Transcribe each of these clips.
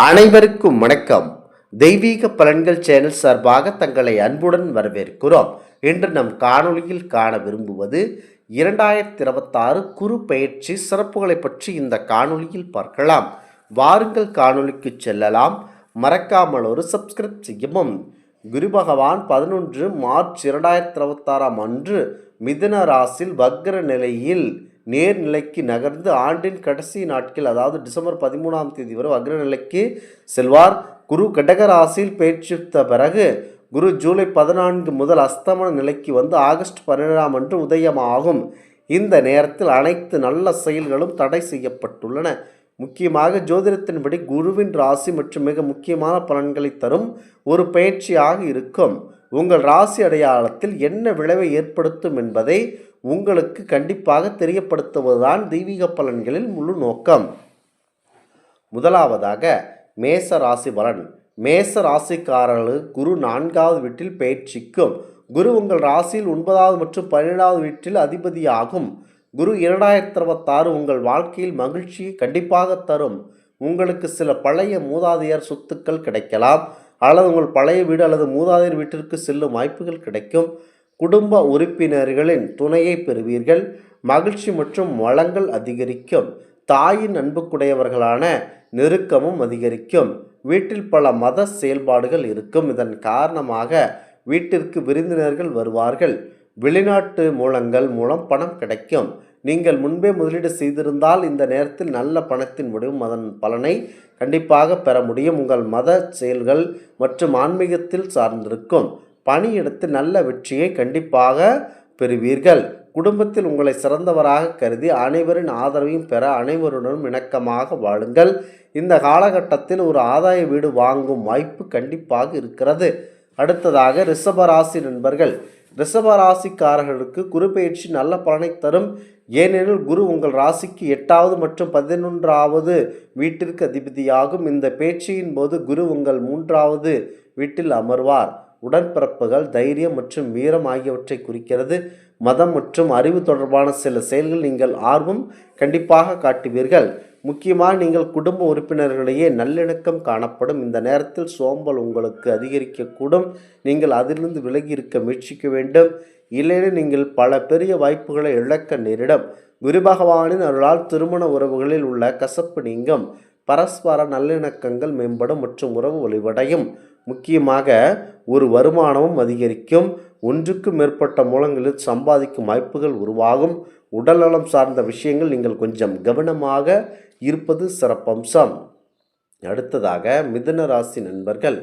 அனைவருக்கும் வணக்கம். தெய்வீக பலன்கள் சேனல் சார்பாக தங்களை அன்புடன் வரவேற்கிறோம். இன்று நம் காணொளியில் காண விரும்புவது 2026 குரு பெயர்ச்சி சிறப்புகளை பற்றி இந்த காணொளியில் பார்க்கலாம். வாருங்கள் காணொளிக்கு செல்லலாம். மறக்காமல் ஒரு சப்ஸ்கிரைப் செய்யவும். குரு பகவான் 11 மார்ச் 2026 அன்று மிதுன ராசியில் வக்ர நிலையில் நேர்நிலைக்கு நகர்ந்து ஆண்டின் கடைசி நாட்கள், அதாவது டிசம்பர் 13 வரை வக்ரநிலைக்கு செல்வார். குரு கடக ராசியில் பெயர்ச்சித்த பிறகு குரு ஜூலை 14 முதல் அஸ்தமன நிலைக்கு வந்து ஆகஸ்ட் 12 அன்று உதயமாகும். இந்த நேரத்தில் அனைத்து நல்ல செயல்களும் தடை செய்யப்பட்டுள்ளன. முக்கியமாக ஜோதிடத்தின்படி குருவின் ராசி மற்றும் மிக முக்கியமான பலன்களை தரும் ஒரு பயிற்சியாக இருக்கும். உங்கள் ராசி அடையாளத்தில் என்ன விளைவை ஏற்படுத்தும் என்பதை உங்களுக்கு கண்டிப்பாக தெரியப்படுத்துவதுதான் தெய்வீக பலன்களில் முழு நோக்கம். முதலாவதாக மேச ராசி பலன். மேச ராசிக்காரர்களுக்கு குரு 4வது வீட்டில் பெயர்ச்சிக்கும். குரு உங்கள் ராசியில் 9வது மற்றும் 12வது வீட்டில் அதிபதியாகும். குரு 2026 உங்கள் வாழ்க்கையில் மகிழ்ச்சியை கண்டிப்பாக தரும். உங்களுக்கு சில பழைய மூதாதையர் சொத்துக்கள் கிடைக்கலாம், அல்லது உங்கள் பழைய வீடு அல்லது மூதாதையர் வீட்டிற்கு செல்லும் வாய்ப்புகள் கிடைக்கும். குடும்ப உறுப்பினர்களின் துணையை பெறுவீர்கள். மகிழ்ச்சி மற்றும் வளங்கள் அதிகரிக்கும். தாயின் அன்புக்குடையவர்களான நெருக்கமும் அதிகரிக்கும். வீட்டில் பல மத செயல்பாடுகள் இருக்கும். இதன் காரணமாக வீட்டிற்கு விருந்தினர்கள் வருவார்கள். வெளிநாட்டு மூலங்கள் மூலம் பணம் கிடைக்கும். நீங்கள் முன்பே முதலீடு செய்திருந்தால் இந்த நேரத்தில் நல்ல பணத்தின் முடிவும் அதன் பலனை கண்டிப்பாக பெற முடியும். உங்கள் மத செயல்கள் மற்றும் ஆன்மீகத்தில் சார்ந்திருக்கும். பணியிடத்தில் நல்ல வெற்றியை கண்டிப்பாக பெறுவீர்கள். குடும்பத்தில் உங்களை சிறந்தவராக கருதி அனைவரின் ஆதரவையும் பெற அனைவருடனும் இணக்கமாக வாழுங்கள். இந்த காலகட்டத்தில் ஒரு ஆதாய வீடு வாங்கும் வாய்ப்பு கண்டிப்பாக இருக்கிறது. அடுத்ததாக ரிஷபராசி நண்பர்கள். ரிஷபராசிக்காரர்களுக்கு குரு பயிற்சி நல்ல பலனை தரும். ஏனெனில் குரு உங்கள் ராசிக்கு 8வது மற்றும் 11வது வீட்டிற்கு அதிபதியாகும். இந்த பயிற்சியின் போது குரு உங்கள் 3வது வீட்டில் அமர்வார். உடன்பிறப்புகள், தைரியம் மற்றும் வீரம் ஆகியவற்றை குறிக்கிறது. மதம் மற்றும் அறிவு தொடர்பான சில செயல்கள் நீங்கள் ஆர்வம் கண்டிப்பாக காட்டுவீர்கள். முக்கியமாக நீங்கள் குடும்ப உறுப்பினர்களிடையே நல்லிணக்கம் காணப்படும். இந்த நேரத்தில் சோம்பல் உங்களுக்கு அதிகரிக்கக்கூடும். நீங்கள் அதிலிருந்து விலகி இருக்க முயற்சிக்க வேண்டும். இல்லையெனில் நீங்கள் பல பெரிய வாய்ப்புகளை இழக்க நேரிடும். குரு பகவானின் அருளால் திருமண உறவுகளில் உள்ள கசப்பு நீங்கும். பரஸ்பர நல்லிணக்கங்கள் மேம்படும் மற்றும் உறவு வலுவடையும். முக்கியமாக ஒரு வருமானமும் அதிகரிக்கும். ஒன்றுக்கு மேற்பட்ட மூலங்களில் சம்பாதிக்கும் வாய்ப்புகள் உருவாகும். உடல்நலம் சார்ந்த விஷயங்கள் நீங்கள் கொஞ்சம் கவனமாக இருப்பது சிறப்பம்சம். அடுத்ததாக மிதுன ராசி நண்பர்கள்.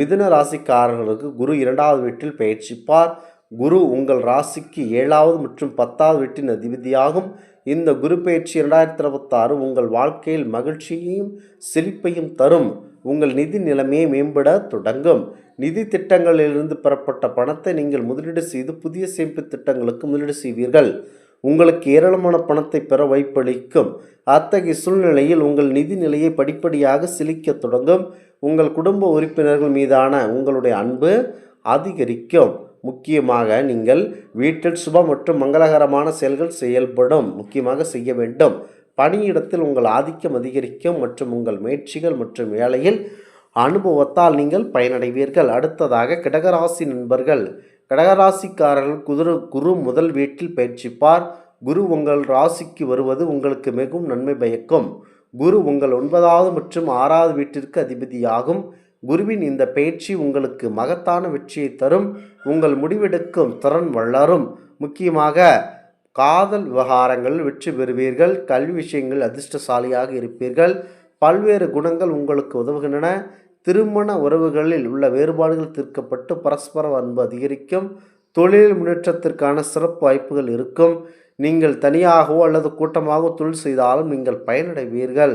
மிதுன ராசிக்காரர்களுக்கு குரு 2வது வீட்டில் பெயர்ச்சிப்பார். குரு உங்கள் ராசிக்கு 7வது மற்றும் 10வது வீட்டின் அதிபதியாகும். இந்த குரு பெயர்ச்சி 2026 உங்கள் வாழ்க்கையில் மகிழ்ச்சியையும் செழிப்பையும் தரும். உங்கள் நிதி நிலைமையை மேம்பட தொடங்கும். நிதி திட்டங்களிலிருந்து பெறப்பட்ட பணத்தை நீங்கள் முதலீடு செய்து புதிய சேமிப்பு திட்டங்களுக்கு முதலீடு செய்வீர்கள். உங்களுக்கு ஏராளமான பணத்தை பெற வாய்ப்பளிக்கும். அத்தகைய சூழ்நிலையில் உங்கள் நிதி நிலையை படிப்படியாக செழிக்க தொடங்கும். உங்கள் குடும்ப உறுப்பினர்கள் மீதான உங்களுடைய அன்பு அதிகரிக்கும். முக்கியமாக நீங்கள் வீட்டில் சுப மற்றும் மங்களகரமான செயல்கள் முக்கியமாக செய்ய வேண்டும். பணியிடத்தில் உங்கள் ஆதிக்கம் அதிகரிக்கும் மற்றும் உங்கள் முயற்சிகள் மற்றும் வேலையில் அனுபவத்தால் நீங்கள் பயனடைவீர்கள். அடுத்ததாக கடகராசி நண்பர்கள். கடகராசிக்காரர்கள் குரு முதல் வீட்டில் பயிற்சிப்பார். குரு உங்கள் ராசிக்கு வருவது உங்களுக்கு மிகவும் நன்மை பயக்கும். குரு உங்கள் 9வது மற்றும் 6வது வீட்டிற்கு அதிபதியாகும். குருவின் இந்த பயிற்சி உங்களுக்கு மகத்தான வெற்றியை தரும். உங்கள் முடிவெடுக்கும் திறன் வளரும். முக்கியமாக காதல் விவகாரங்களில் வெற்றி பெறுவீர்கள். கல்வி விஷயங்கள் அதிர்ஷ்டசாலியாக இருப்பீர்கள். பல்வேறு குணங்கள் உங்களுக்கு உதவுகின்றன. திருமண உறவுகளில் உள்ள வேறுபாடுகள் தீர்க்கப்பட்டு பரஸ்பர அன்பு அதிகரிக்கும். தொழில் முன்னேற்றத்திற்கான சிறப்பு வாய்ப்புகள் இருக்கும். நீங்கள் தனியாகவோ அல்லது கூட்டமாகவோ தொழில் செய்தாலும் நீங்கள் பயனடைவீர்கள்.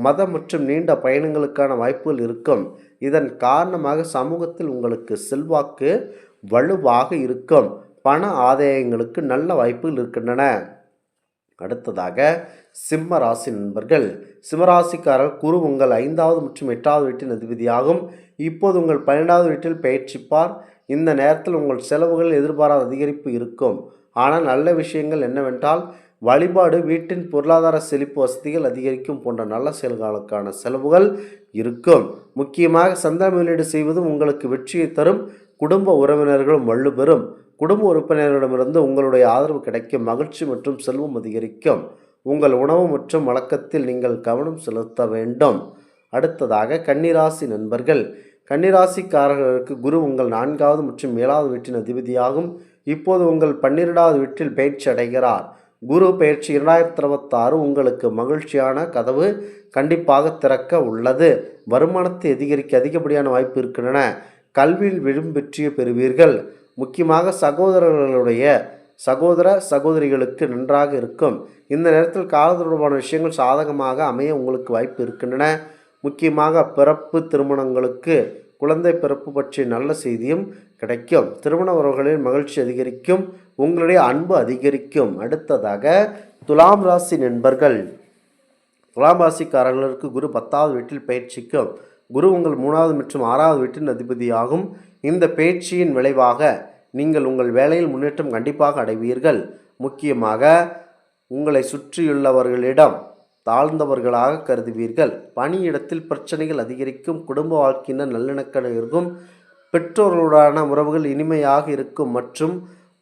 மதம் மற்றும் நீண்ட பயணங்களுக்கான வாய்ப்புகள் இருக்கும். இதன் காரணமாக சமூகத்தில் உங்களுக்கு செல்வாக்கு வலுவாக இருக்கும். பண ஆதாயங்களுக்கு நல்ல வாய்ப்புகள் இருக்கின்றன. அடுத்ததாக சிம்ம ராசி நண்பர்கள். சிம்மராசிக்காரர் குரு உங்கள் 5வது மற்றும் 8வது வீட்டின் அதிபதியாகும். இப்போது உங்கள் 12வது வீட்டில் பெயர்ச்சிப்பார். இந்த நேரத்தில் உங்கள் செலவுகள் எதிர்பாராத அதிகரிப்பு இருக்கும். ஆனால் நல்ல விஷயங்கள் என்னவென்றால் வழிபாடு வீட்டின் பொருளாதார செழிப்பு வசதிகள் அதிகரிக்கும் போன்ற நல்ல செயல்களுக்கான செலவுகள் இருக்கும். முக்கியமாக சந்தை முதலீடு செய்வது உங்களுக்கு வெற்றியை தரும். குடும்ப உறவினர்களும் வலுப்பெறும். குடும்ப உறுப்பினர்களிடமிருந்து உங்களுடைய ஆதரவு கிடைக்கும். மகிழ்ச்சி மற்றும் செல்வம் அதிகரிக்கும். உங்கள் உணவு மற்றும் வழக்கத்தில் நீங்கள் கவனம் செலுத்த வேண்டும். அடுத்ததாக கன்னிராசி நண்பர்கள். கன்னிராசிக்காரர்களுக்கு குரு உங்கள் 4வது மற்றும் 7வது வீட்டின் அதிபதியாகும். இப்போது உங்கள் 12வது வீட்டில் பயிற்சி அடைகிறார். குரு பயிற்சி 2026 உங்களுக்கு மகிழ்ச்சியான கதவு கண்டிப்பாக திறக்க உள்ளது. வருமானத்தை அதிகரிக்க அதிகப்படியான வாய்ப்பு இருக்கின்றன. கல்வியில் விழும் வெற்றியை பெறுவீர்கள். முக்கியமாக சகோதர சகோதரிகளுக்கு நன்றாக இருக்கும். இந்த நேரத்தில் கால தொடர்பான விஷயங்கள் சாதகமாக அமைய உங்களுக்கு வாய்ப்பு இருக்கின்றன. முக்கியமாக பிறப்பு திருமணங்களுக்கு குழந்தை பிறப்பு பற்றிய நல்ல செய்தியும் கிடைக்கும். திருமண உறவுகளில் மகிழ்ச்சி அதிகரிக்கும். உங்களுடைய அன்பு அதிகரிக்கும். அடுத்ததாக துலாம் ராசி நண்பர்கள். துலாம் ராசிக்காரர்களுக்கு குரு 10வது வீட்டில் பயிற்சிக்கும். குரு உங்கள் 3வது மற்றும் 6வது வீட்டின் அதிபதியாகும். இந்த பயிற்சியின் விளைவாக நீங்கள் உங்கள் வேலையில் முன்னேற்றம் கண்டிப்பாக அடைவீர்கள். முக்கியமாக உங்களை சுற்றியுள்ளவர்களிடம் தாழ்ந்தவர்களாக கருதுவீர்கள். பணியிடத்தில் பிரச்சனைகள் அதிகரிக்கும். குடும்ப வாழ்க்கையினர் நல்லிணக்கம் இருக்கும். பெற்றோர்களுடான உறவுகள் இனிமையாக இருக்கும் மற்றும்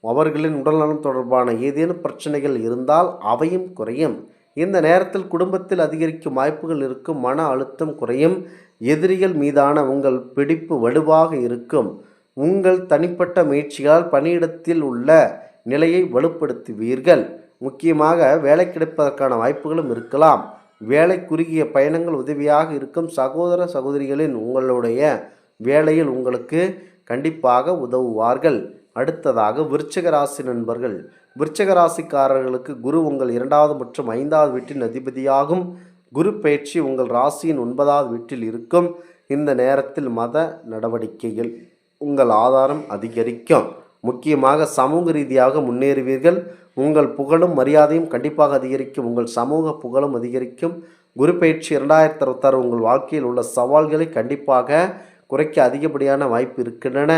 அவர்களின் உடல்நலம் தொடர்பான ஏதேனும் பிரச்சனைகள் இருந்தால் அவையும் குறையும். இந்த நேரத்தில் குடும்பத்தில் அதிகரிக்கும் வாய்ப்புகள் இருக்கும். மன அழுத்தம் குறையும். எதிரிகள் மீதான உங்கள் பிடிப்பு வலுவாக இருக்கும். உங்கள் தனிப்பட்ட முயற்சிகளால் பணியிடத்தில் உள்ள நிலையை வலுப்படுத்துவீர்கள். முக்கியமாக வேலை கிடைப்பதற்கான வாய்ப்புகளும் இருக்கலாம். வேலை குறுகிய பயணங்கள் உதவியாக இருக்கும். சகோதர சகோதரிகளின் உங்களுடைய வேலையில் உங்களுக்கு கண்டிப்பாக உதவுவார்கள். அடுத்ததாக விருச்சிக ராசி நண்பர்கள். விருச்சிக ராசிக்காரர்களுக்கு குரு உங்கள் 2வது மற்றும் 5வது வீட்டின் அதிபதியாகும். குரு பயிற்சி உங்கள் ராசியின் 9வது வீட்டில் இருக்கும். இந்த நேரத்தில் மத நடவடிக்கைகள் உங்கள் ஆதாரம் அதிகரிக்கும். முக்கியமாக சமூக ரீதியாக முன்னேறுவீர்கள். உங்கள் புகழும் மரியாதையும் கண்டிப்பாக அதிகரிக்கும். உங்கள் சமூக புகழும் அதிகரிக்கும். குரு பயிற்சி 2026 உங்கள் வாழ்க்கையில் உள்ள சவால்களை கண்டிப்பாக குறைக்க அதிகப்படியான வாய்ப்பு இருக்கின்றன.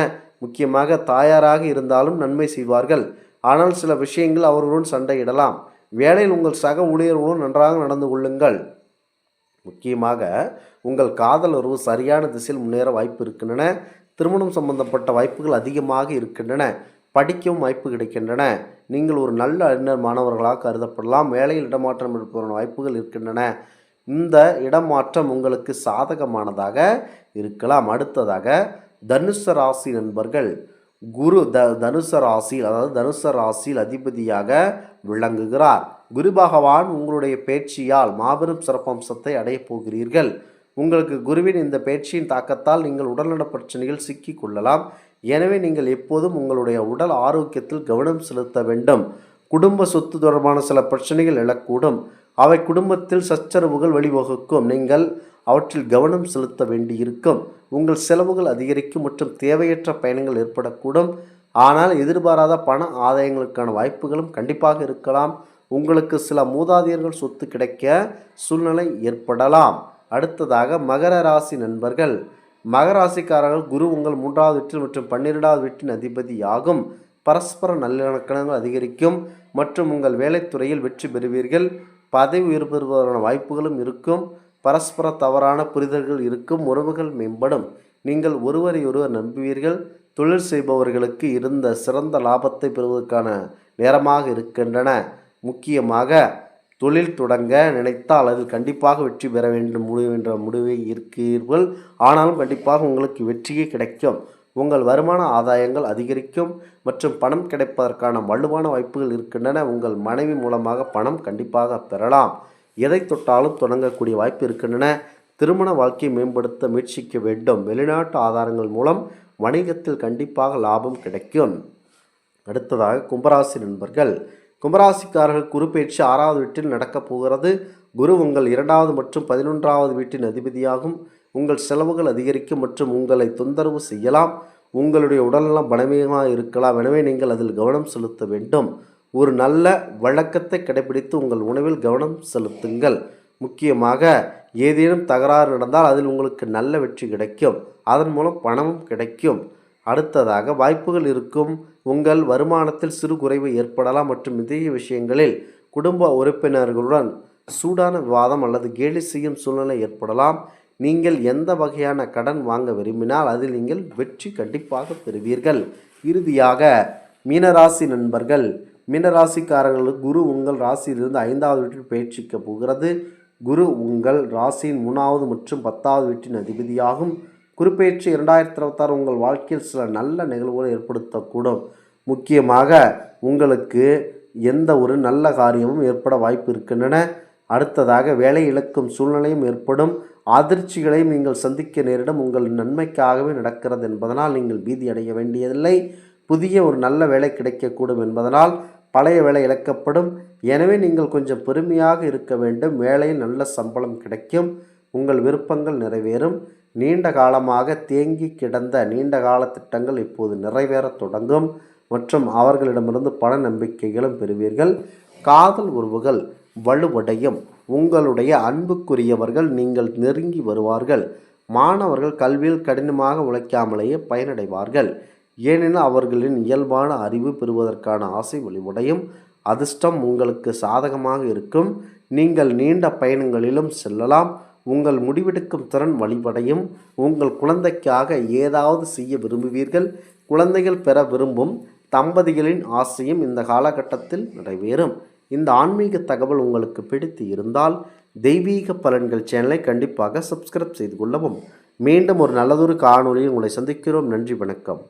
முக்கியமாக தாயாராக இருந்தாலும் நன்மை செய்வார்கள். ஆனால் சில விஷயங்கள் அவர்களுடன் சண்டையிடலாம். வேலையில் உங்கள் சக ஊழியர்களுடன் நன்றாக நடந்து கொள்ளுங்கள். முக்கியமாக உங்கள் காதல் உறவு சரியான திசையில் முன்னேற வாய்ப்பு இருக்கின்றன. திருமணம் சம்பந்தப்பட்ட வாய்ப்புகள் அதிகமாக இருக்கின்றன. படிக்கவும் வாய்ப்பு கிடைக்கின்றன. நீங்கள் ஒரு நல்ல அறிஞர் மாணவர்களாக கருதப்படலாம். வேலையில் இடமாற்றம் எடுப்பதற்கான வாய்ப்புகள் இருக்கின்றன. இந்த இடமாற்றம் உங்களுக்கு சாதகமானதாக இருக்கலாம். அடுத்ததாக தனுசு ராசி நண்பர்கள். குரு தனுசு ராசியில் அதிபதியாக விளங்குகிறார். குரு பகவான் உங்களுடைய பேச்சியால் மாபெரும் சிறப்பம்சத்தை அடையப் போகிறீர்கள். உங்களுக்கு குருவின் இந்த பயிற்சியின் தாக்கத்தால் நீங்கள் உடல்நல பிரச்சனைகள் சிக்கிக் கொள்ளலாம். எனவே நீங்கள் எப்போதும் உங்களுடைய உடல் ஆரோக்கியத்தில் கவனம் செலுத்த வேண்டும். குடும்ப சொத்து தொடர்பான சில பிரச்சனைகள் எழக்கூடும். அவை குடும்பத்தில் சச்சரவுகள் வழிவகுக்கும். நீங்கள் அவற்றில் கவனம் செலுத்த வேண்டியிருக்கும். உங்கள் செலவுகள் அதிகரிக்கும் மற்றும் தேவையற்ற பயணங்கள் ஏற்படக்கூடும். ஆனால் எதிர்பாராத பண ஆதாயங்களுக்கான வாய்ப்புகளும் கண்டிப்பாக இருக்கலாம். உங்களுக்கு சில மூதாதையர்கள் சொத்து கிடைக்க சூழ்நிலை ஏற்படலாம். அடுத்ததாக மகர ராசி நண்பர்கள். மகர ராசிக்காரர்கள் குரு உங்கள் 3வது வீட்டில் மற்றும் 12வது வீட்டின் அதிபதியாகும். பரஸ்பர நல்லிணக்கங்கள் அதிகரிக்கும் மற்றும் உங்கள் வேலைத்துறையில் வெற்றி பெறுவீர்கள். பதவி உயர்வு பெறுவதற்கான வாய்ப்புகளும் இருக்கும். பரஸ்பர தவறான புரிதல்கள் இருக்கும். உறவுகள் மேம்படும். நீங்கள் ஒருவரை ஒருவர் நம்புவீர்கள். தொழில் செய்பவர்களுக்கு இருந்த சிறந்த லாபத்தை பெறுவதற்கான நேரமாக இருக்கின்றன. முக்கியமாக தொழில் தொடங்க நினைத்தால் அதில் கண்டிப்பாக வெற்றி பெற வேண்டும் என்ற முடிவை இருக்கிறீர்கள். ஆனாலும் கண்டிப்பாக உங்களுக்கு வெற்றியே கிடைக்கும். உங்கள் வருமான ஆதாயங்கள் அதிகரிக்கும் மற்றும் பணம் கிடைப்பதற்கான வலுவான வாய்ப்புகள் இருக்கின்றன. உங்கள் மனைவி மூலமாக பணம் கண்டிப்பாக பெறலாம். எதை தொட்டாலும் தொடங்கக்கூடிய வாய்ப்பு இருக்கின்றன. திருமண வாழ்க்கையை மேம்படுத்த முயற்சிக்க வேண்டும். வெளிநாட்டு ஆதாரங்கள் மூலம் வணிகத்தில் கண்டிப்பாக லாபம் கிடைக்கும். அடுத்ததாக கும்பராசி நண்பர்கள். கும்பராசிக்காரர்கள் குரு பயிற்சி 6வது வீட்டில் நடக்கப் போகிறது. குரு உங்கள் 2வது மற்றும் 11வது வீட்டின் அதிபதியாகும். உங்கள் செலவுகள் அதிகரிக்கும் மற்றும் உங்களை தொந்தரவு செய்யலாம். உங்களுடைய உடல்நலம் பலவீனமாக இருக்கலாம். எனவே நீங்கள் அதில் கவனம் செலுத்த வேண்டும். ஒரு நல்ல வழக்கத்தை கடைபிடித்து உங்கள் உணவில் கவனம் செலுத்துங்கள். முக்கியமாக ஏதேனும் தகராறு நடந்தால் அதில் உங்களுக்கு நல்ல வெற்றி கிடைக்கும். அதன் மூலம் பணமும் கிடைக்கும். அடுத்ததாக வாய்ப்புகள் இருக்கும். உங்கள் வருமானத்தில் சிறு குறைவு ஏற்படலாம் மற்றும் இதய விஷயங்களில் குடும்ப உறுப்பினர்களுடன் சூடான விவாதம் அல்லது கேலி செய்யும் சூழ்நிலை ஏற்படலாம். நீங்கள் எந்த வகையான கடன் வாங்க விரும்பினால் அதில் நீங்கள் வெற்றி கண்டிப்பாக பெறுவீர்கள். இறுதியாக மீனராசி நண்பர்கள், மீனராசிக்காரர்களுக்கு குரு உங்கள் ராசியிலிருந்து 5வது வீட்டில் பயிற்சிக்க போகிறது. குரு உங்கள் ராசியின் 3வது மற்றும் 10வது வீட்டின் அதிபதியாகும். குருப்பெயர்ச்சி 2026 உங்கள் வாழ்க்கையில் சில நல்ல நிகழ்வுகளை ஏற்படுத்தக்கூடும். முக்கியமாக உங்களுக்கு எந்த ஒரு நல்ல காரியமும் ஏற்பட வாய்ப்பு இருக்கின்றன. அடுத்ததாக வேலை இழக்கும் சூழ்நிலையும் ஏற்படும். அதிர்ச்சிகளையும் நீங்கள் சந்திக்க நேரிடும். உங்கள் நன்மைக்காகவே நடக்கிறது என்பதனால் நீங்கள் பீதி அடைய வேண்டியதில்லை. புதிய ஒரு நல்ல வேலை கிடைக்கக்கூடும் என்பதனால் பழைய வேலை இழக்கப்படும். எனவே நீங்கள் கொஞ்சம் பொறுமையாக இருக்க வேண்டும். வேலையில் நல்ல சம்பளம் கிடைக்கும். உங்கள் விருப்பங்கள் நிறைவேறும். நீண்ட காலமாக தேங்கி கிடந்த நீண்ட கால திட்டங்கள் இப்போது நிறைவேற தொடங்கும் மற்றும் அவர்களிடமிருந்து பல நம்பிக்கைகளும் பெறுவீர்கள். காதல் உறவுகள் வலுவடையும். உங்களுடைய அன்புக்குரியவர்கள் நீங்கள் நெருங்கி வருவார்கள். மாணவர்கள் கல்வியில் கடினமாக உழைக்காமலேயே பயனடைவார்கள். ஏனெனில் அவர்களின் இயல்பான அறிவு பெறுவதற்கான ஆசை வலுவடையும். அதிர்ஷ்டம் உங்களுக்கு சாதகமாக இருக்கும். நீங்கள் நீண்ட பயணங்களிலும் செல்லலாம். உங்கள் முடிவெடுக்கும் திறன் வலிவடையும். உங்கள் குழந்தைக்காக ஏதாவது செய்ய விரும்புவீர்கள். குழந்தைகள் பெற விரும்பும் தம்பதிகளின் ஆசையும் இந்த காலகட்டத்தில் நிறைவேறும். இந்த ஆன்மீக தகவல் உங்களுக்கு பிடித்து இருந்தால் தெய்வீக பலன்கள் சேனலை கண்டிப்பாக சப்ஸ்கிரைப் செய்து கொள்ளவும். மீண்டும் ஒரு நல்லதொரு காணொளியில் உங்களை சந்திக்கிறோம். நன்றி, வணக்கம்.